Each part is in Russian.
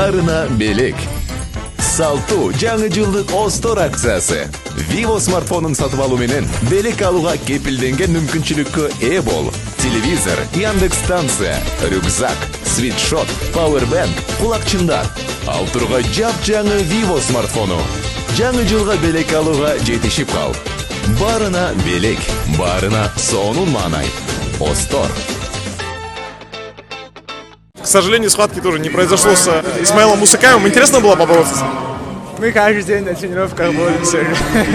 Барына белек. Салту жаңы жылдык Остор акциясы. Vivo смартфонун сатып алуу менен белек алууга кепилденген мүмкүнчүлүккө ээ бол. Телевизор, Яндекс станция, рюкзак, свитшот, пауэрбэнк, кулакчындар. Ал тургай жап-жаңы Vivo смартфону. Жаңы жылга белек алууга жетишип кал. Барына белек, барына сонун маанай. Остор. К сожалению, схватки тоже не произошло с Исмаилом Мусакаевым. Интересно было побороться с ним? Мы каждый день на тренировках боремся.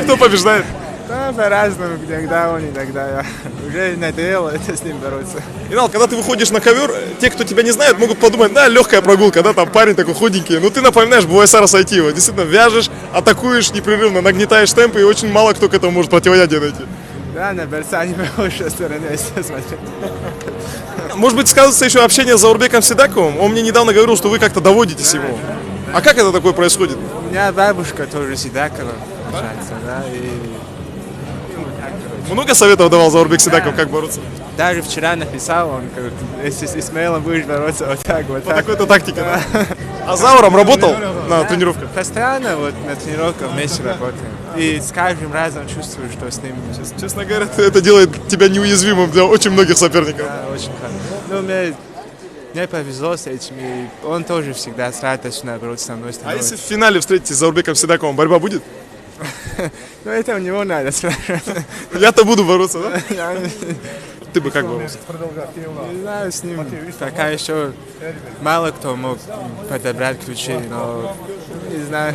Кто побеждает? Да, по-разному, иногда он, иногда я. Уже надоело это с ним бороться. Инал, когда ты выходишь на ковер, те, кто тебя не знает, могут подумать, да, легкая прогулка, да, там парень такой худенький. Но ты напоминаешь Буайсара Сайтиева. Действительно, вяжешь, атакуешь непрерывно, нагнетаешь темпы, и очень мало кто к этому может противоядие найти. Да, на борца не похож со стороны, если смотреть. Может быть, сказывается еще общение с Заурбеком Сидаковым? Он мне недавно говорил, что вы как-то доводитесь ему. А как это такое происходит? У меня бабушка тоже Сидакова, получается, да, и... Много советов давал Заурбек Сидаков, как бороться? Даже вчера написал, он, как, если с Исмаилом будешь бороться вот так, вот По так. такой-то тактике, да? А Зауром работал на тренировках? Постоянно вот на тренировках вместе работаем. И с каждым разом чувствую, что с ним... Честно говоря, это делает тебя неуязвимым для очень многих соперников. Да, очень хорошо. Ну, мне повезло с этим, и он тоже всегда с радостью, наоборот, со мной А становится. если в финале встретитесь с Заурбеком Сидаковым, борьба будет? Ну, это у него надо спрашивать. Я-то буду бороться, да? Я Ты бы как боролся? не знаю, с ним пока еще мало кто мог подобрать ключи, но не знаю.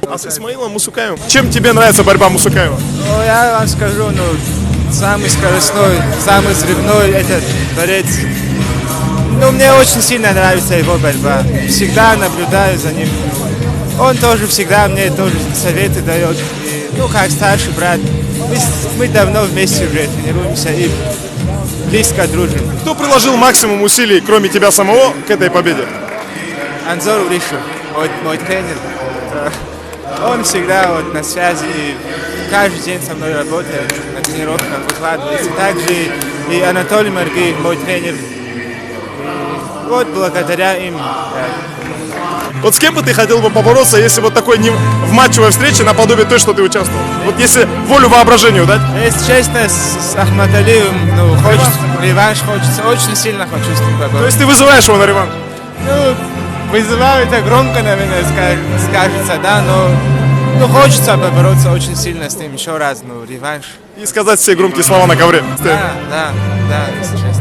А с Исмаилом Мусукаевым? Чем тебе нравится борьба Мусукаева? Ну, я вам скажу, ну, самый скоростной, самый взрывной этот борец. Ну, мне очень сильно нравится его борьба. Всегда наблюдаю за ним. Он тоже всегда мне тоже советы дает. И, ну, как старший брат. Мы давно вместе уже тренируемся и близко дружим. Кто приложил максимум усилий, кроме тебя самого, к этой победе? Анзор Уришев, мой тренер. Он всегда вот на связи, и каждый день со мной работает, на тренировках выкладывается. Также и Анатолий Маргиев, мой тренер. Вот благодаря им. Вот с кем бы ты хотел бы побороться, если вот такой не в матчевой встрече наподобие той, что ты участвовал? Вот если волю воображению дать? Если честно, с Ахматалиевым, ну, хочется, реванш хочется, очень сильно хочу с ним То побороться. есть ты вызываешь его на реванш? Ну, вызываю это громко, наверное, скажется, да, но ну, хочется побороться очень сильно с ним еще раз, ну, реванш. И сказать все громкие слова на ковре. Да, если честно.